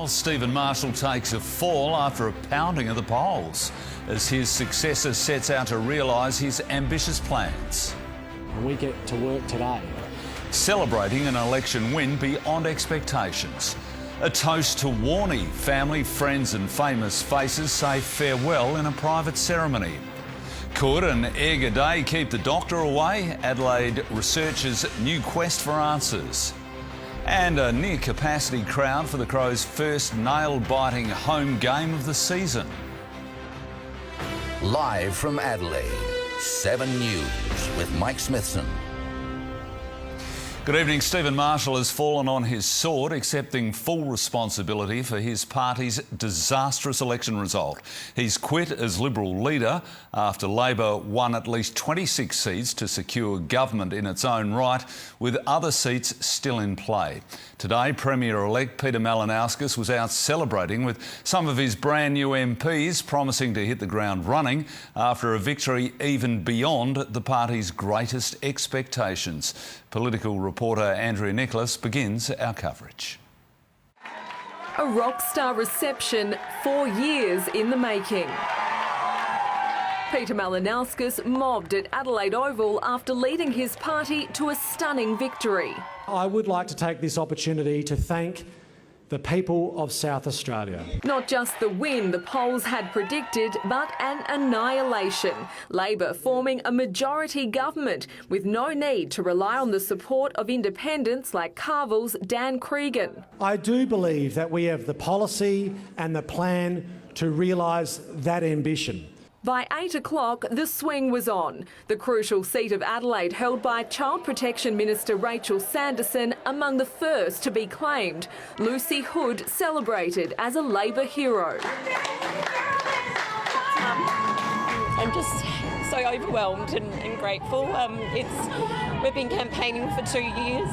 Stephen Marshall takes a fall after a pounding of the polls as his successor sets out to realise his ambitious plans. And we get to work today. Celebrating an election win beyond expectations. A toast to Warney. Family, friends and famous faces say farewell in a private ceremony. Could an Edgar Day keep the doctor away? Adelaide researchers' new quest for answers. And a near-capacity crowd for the Crows' first nail-biting home game of the season. Live from Adelaide, 7 News with Mike Smithson. Good evening. Stephen Marshall has fallen on his sword, accepting full responsibility for his party's disastrous election result. He's quit as Liberal leader after Labor won at least 26 seats to secure government in its own right, with other seats still in play. Today, Premier-elect Peter Malinauskas was out celebrating with some of his brand new MPs, promising to hit the ground running after a victory even beyond the party's greatest expectations. Political reporter Andrea Nicholas begins our coverage. A rock star reception 4 years in the making. Peter Malinauskas mobbed at Adelaide Oval after leading his party to a stunning victory. I would like to take this opportunity to thank the people of South Australia. Not just the win the polls had predicted, but an annihilation. Labor forming a majority government with no need to rely on the support of independents like Carville's Dan Cregan. I do believe that we have the policy and the plan to realise that ambition. By 8 o'clock, the swing was on. The crucial seat of Adelaide, held by Child Protection Minister Rachel Sanderson, among the first to be claimed. Lucy Hood celebrated as a Labor hero. I'm just so overwhelmed and grateful. We've been campaigning for 2 years.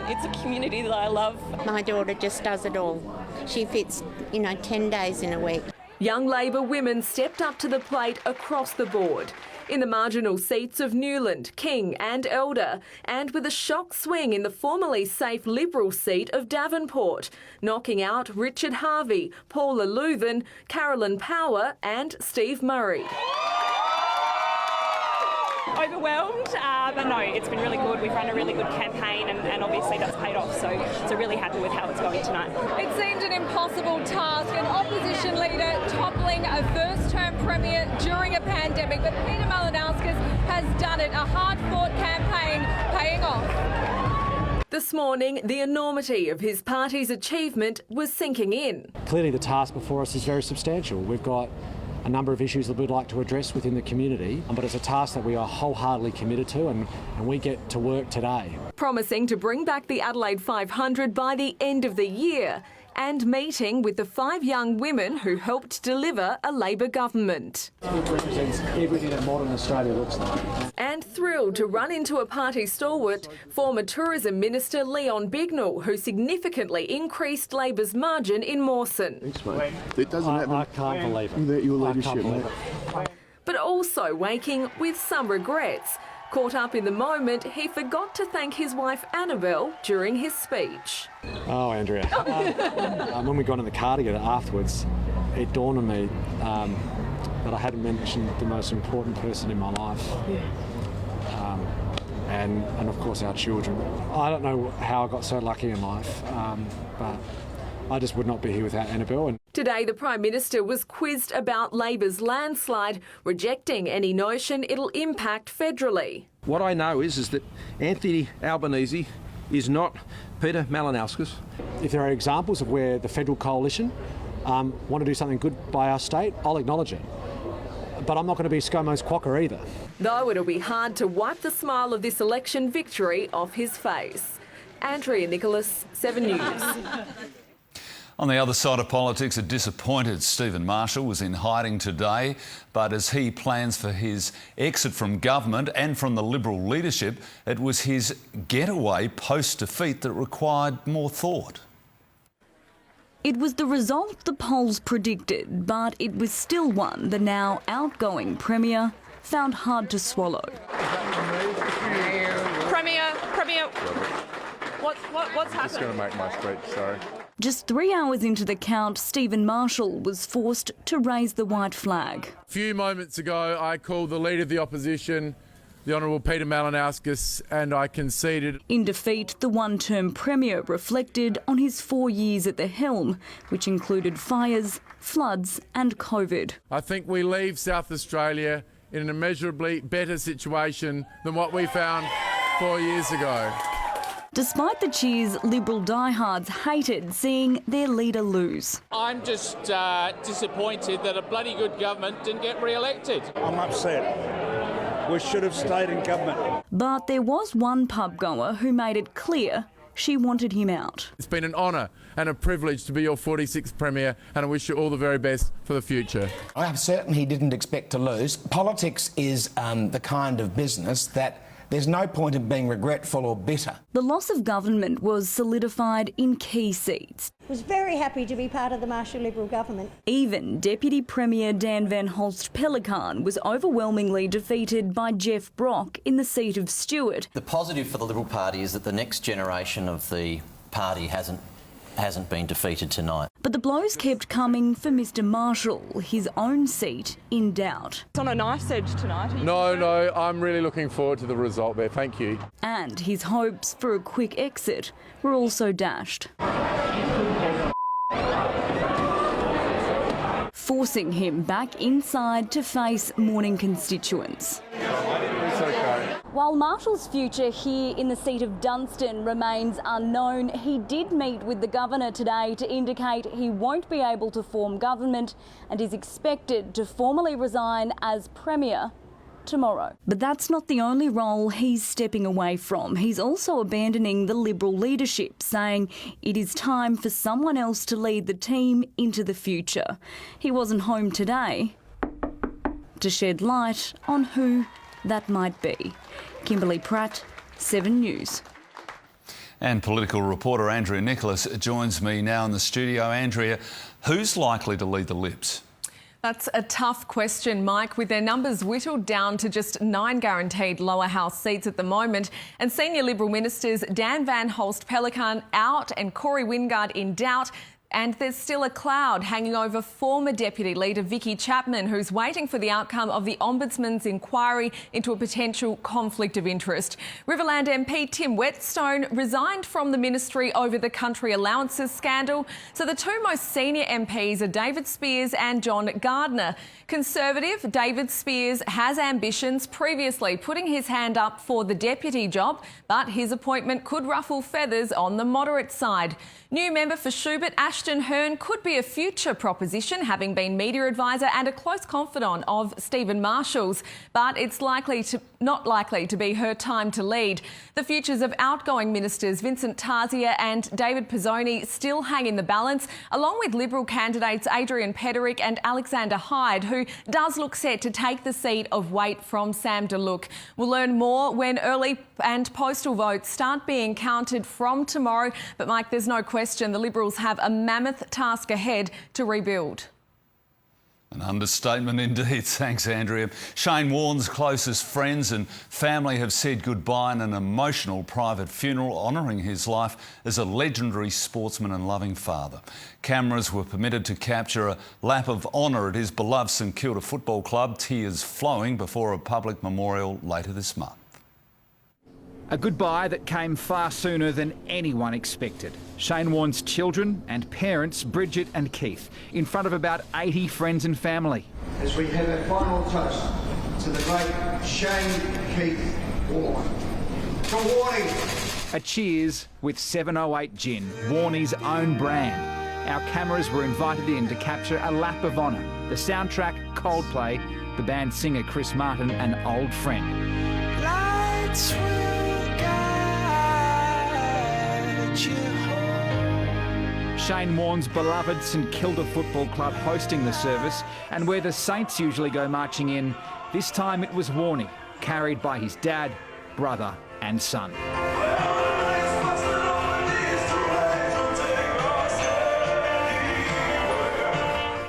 It's a community that I love. My daughter just does it all. She fits, 10 days in a week. Young Labor women stepped up to the plate across the board. In the marginal seats of Newland, King and Elder, and with a shock swing in the formerly safe Liberal seat of Davenport, knocking out Richard Harvey, Paula Luthen, Carolyn Power and Steve Murray. Overwhelmed, but no, it's been really good. We've run a really good campaign and obviously that's paid off, so really happy with how it's going tonight. It seemed an impossible task, an opposition leader toppling a first-term premier during a pandemic, but Peter Malinauskas has done it, a hard-fought campaign paying off. This morning, the enormity of his party's achievement was sinking in. Clearly the task before us is very substantial. We've got a number of issues that we'd like to address within the community, but it's a task that we are wholeheartedly committed to and we get to work today. Promising to bring back the Adelaide 500 by the end of the year and meeting with the 5 young women who helped deliver a Labor government. It represents everything that modern Australia looks like. And thrilled to run into a party stalwart, former Tourism Minister Leon Bignell, who significantly increased Labor's margin in Mawson. Thanks, mate. It doesn't happen. I can't believe it. Your leadership, mate. But also waking with some regrets. Caught up in the moment, he forgot to thank his wife Annabelle during his speech. Oh, Andrea. When we got in the car together afterwards, it dawned on me that I hadn't mentioned the most important person in my life. And of course our children. I don't know how I got so lucky in life, but I just would not be here without Annabelle. Today, the Prime Minister was quizzed about Labor's landslide, rejecting any notion it'll impact federally. What I know is that Anthony Albanese is not Peter Malinauskas. If there are examples of where the federal coalition want to do something good by our state, I'll acknowledge it. But I'm not going to be ScoMo's quokka either. Though it'll be hard to wipe the smile of this election victory off his face. Andrea Nicholas, 7 News. On the other side of politics, a disappointed Stephen Marshall was in hiding today, but as he plans for his exit from government and from the Liberal leadership, it was his getaway post-defeat that required more thought. It was the result the polls predicted, but it was still one the now outgoing Premier found hard to swallow. Premier, what's happened? Just going to make my speech, sorry. Just 3 hours into the count, Stephen Marshall was forced to raise the white flag. A few moments ago, I called the Leader of the Opposition, the Honourable Peter Malinauskas, and I conceded. In defeat, the one-term Premier reflected on his 4 years at the helm, which included fires, floods and COVID. I think we leave South Australia in an immeasurably better situation than what we found 4 years ago. Despite the cheers, Liberal diehards hated seeing their leader lose. I'm just disappointed that a bloody good government didn't get re-elected. I'm upset. We should have stayed in government. But there was one pub goer who made it clear she wanted him out. It's been an honour and a privilege to be your 46th Premier, and I wish you all the very best for the future. I'm certain he didn't expect to lose. Politics is the kind of business that there's no point in being regretful or bitter. The loss of government was solidified in key seats. Was very happy to be part of the Marshall Liberal government. Even Deputy Premier Dan Van Holst-Pellekaan was overwhelmingly defeated by Jeff Brock in the seat of Stewart. The positive for the Liberal Party is that the next generation of the party hasn't been defeated tonight. But the blows kept coming for Mr Marshall, his own seat in doubt. It's on a knife's edge tonight. No, I'm really looking forward to the result there, thank you. And his hopes for a quick exit were also dashed, forcing him back inside to face mourning constituents. It's okay. While Marshall's future here in the seat of Dunstan remains unknown, he did meet with the Governor today to indicate he won't be able to form government and is expected to formally resign as Premier tomorrow. But that's not the only role he's stepping away from. He's also abandoning the Liberal leadership, saying it is time for someone else to lead the team into the future. He wasn't home today to shed light on who that might be. Kimberly Pratt, 7 News. And political reporter Andrea Nicholas joins me now in the studio. Andrea, who's likely to lead the Libs? That's a tough question, Mike, with their numbers whittled down to just 9 guaranteed lower house seats at the moment. And senior Liberal ministers Dan Van Holst-Pellekaan out and Corey Wingard in doubt. And there's still a cloud hanging over former Deputy Leader Vicky Chapman, who's waiting for the outcome of the Ombudsman's inquiry into a potential conflict of interest. Riverland MP Tim Whetstone resigned from the ministry over the country allowances scandal. So the two most senior MPs are David Spears and John Gardner. Conservative David Spears has ambitions, previously putting his hand up for the deputy job, but his appointment could ruffle feathers on the moderate side. New member for Schubert, Ashton Hearn, could be a future proposition, having been media advisor and a close confidant of Stephen Marshall's, but it's not likely to be her time to lead. The futures of outgoing ministers Vincent Tarzia and David Pizzoni still hang in the balance, along with Liberal candidates Adrian Pederick and Alexander Hyde, who does look set to take the seat of weight from Sam DeLuc. We'll learn more when early and postal votes start being counted from tomorrow. But Mike, there's no question the Liberals have a mammoth task ahead to rebuild. An understatement indeed. Thanks, Andrea. Shane Warne's closest friends and family have said goodbye in an emotional private funeral honouring his life as a legendary sportsman and loving father. Cameras were permitted to capture a lap of honour at his beloved St Kilda Football Club, tears flowing before a public memorial later this month. A goodbye that came far sooner than anyone expected. Shane Warne's children and parents, Bridget and Keith, in front of about 80 friends and family. As we have a final toast to the great Shane Keith Warne. For Warnie! A cheers with 708 Gin, Warnie's own brand. Our cameras were invited in to capture a lap of honour. The soundtrack, Coldplay, the band singer Chris Martin, an old friend. Lights Shane Warne's beloved St Kilda Football Club hosting the service, and where the Saints usually go marching in, this time it was Warnie, carried by his dad, brother and son.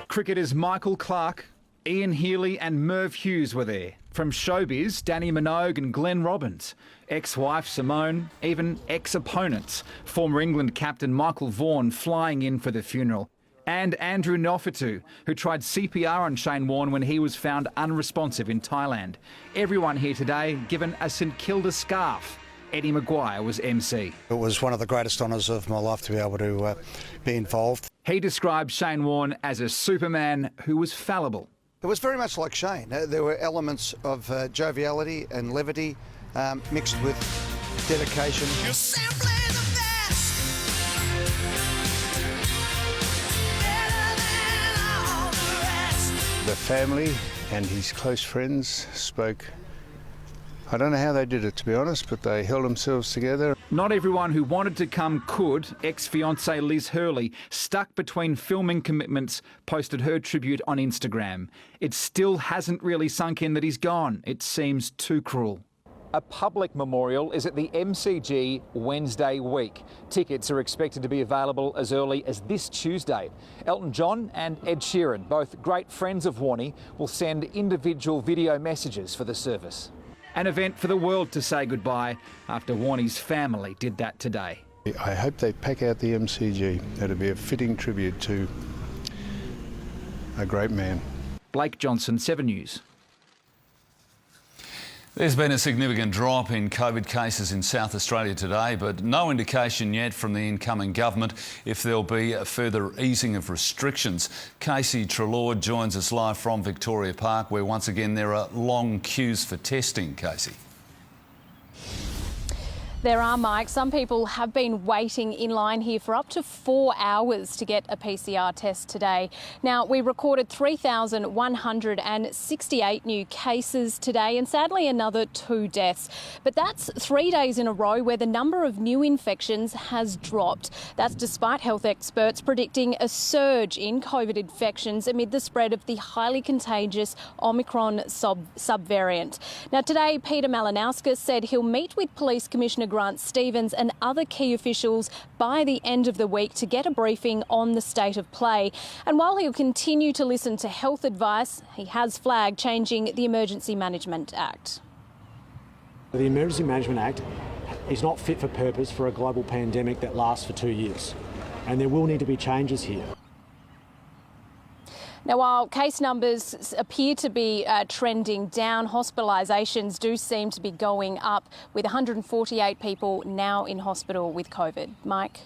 Cricketers Michael Clarke, Ian Healy and Merv Hughes were there. From showbiz, Danny Minogue and Glenn Robbins, ex-wife Simone, even ex-opponents, former England captain Michael Vaughan flying in for the funeral, and Andrew Nofatu, who tried CPR on Shane Warne when he was found unresponsive in Thailand. Everyone here today given a St Kilda scarf. Eddie Maguire was MC. It was one of the greatest honours of my life to be able to be involved. He described Shane Warne as a Superman who was fallible. It was very much like Shane. There were elements of joviality and levity mixed with dedication. You're simply the best. Better than all the rest. The family and his close friends spoke. I don't know how they did it, to be honest, but they held themselves together. Not everyone who wanted to come could. Ex-fiancée Liz Hurley, stuck between filming commitments, posted her tribute on Instagram. It still hasn't really sunk in that he's gone. It seems too cruel. A public memorial is at the MCG Wednesday week. Tickets are expected to be available as early as this Tuesday. Elton John and Ed Sheeran, both great friends of Warnie, will send individual video messages for the service. An event for the world to say goodbye after Warnie's family did that today. I hope they pack out the MCG. It'll be a fitting tribute to a great man. Blake Johnson, 7 News. There's been a significant drop in COVID cases in South Australia today, but no indication yet from the incoming government if there'll be a further easing of restrictions. Casey Trelaw joins us live from Victoria Park, where once again there are long queues for testing. Casey. There are, Mike. Some people have been waiting in line here for up to 4 hours to get a PCR test today. Now, we recorded 3,168 new cases today and sadly another 2 deaths. But that's 3 days in a row where the number of new infections has dropped. That's despite health experts predicting a surge in COVID infections amid the spread of the highly contagious Omicron subvariant. Now, today, Peter Malinauskas said he'll meet with Police Commissioner Grant Stevens and other key officials by the end of the week to get a briefing on the state of play. And while he'll continue to listen to health advice, he has flagged changing the Emergency Management Act. The Emergency Management Act is not fit for purpose for a global pandemic that lasts for 2 years, and there will need to be changes here. Now, while case numbers appear to be trending down, hospitalisations do seem to be going up, with 148 people now in hospital with COVID. Mike?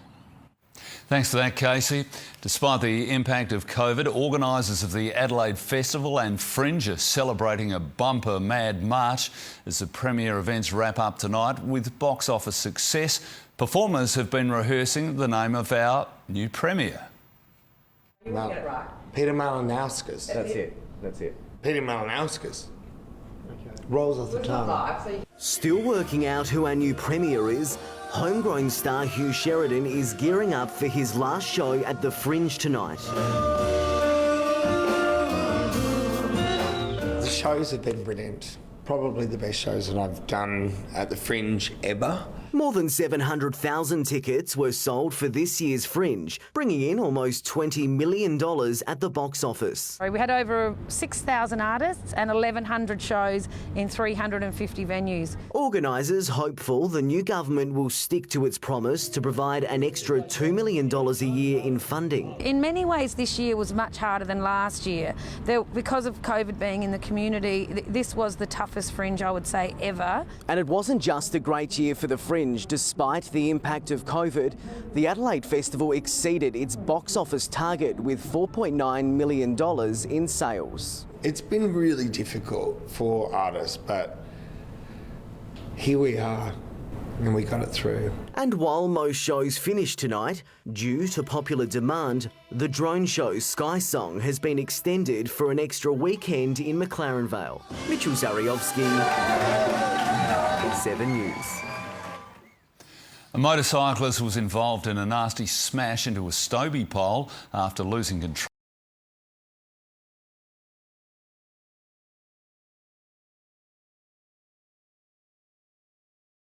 Thanks for that, Casey. Despite the impact of COVID, organisers of the Adelaide Festival and Fringe are celebrating a bumper Mad March as the premier events wrap up tonight with box office success. Performers have been rehearsing the name of our new premier. Peter Malinauskas. That's it. Peter Malinauskas. Rolls off the tongue. Still working out who our new premier is, homegrown star Hugh Sheridan is gearing up for his last show at the Fringe tonight. The shows have been brilliant. Probably the best shows that I've done at the Fringe ever. More than 700,000 tickets were sold for this year's Fringe, bringing in almost $20 million at the box office. We had over 6,000 artists and 1,100 shows in 350 venues. Organisers hopeful the new government will stick to its promise to provide an extra $2 million a year in funding. In many ways, this year was much harder than last year. Because of COVID being in the community, this was the toughest Fringe, I would say, ever. And it wasn't just a great year for the Fringe. Despite the impact of COVID, the Adelaide Festival exceeded its box office target with $4.9 million in sales. It's been really difficult for artists, but here we are. And we got it through. And while most shows finish tonight, due to popular demand, the drone show Sky Song has been extended for an extra weekend in McLaren Vale. Mitchell Zariovsky, 7 News. A motorcyclist was involved in a nasty smash into a Stobie pole after losing control.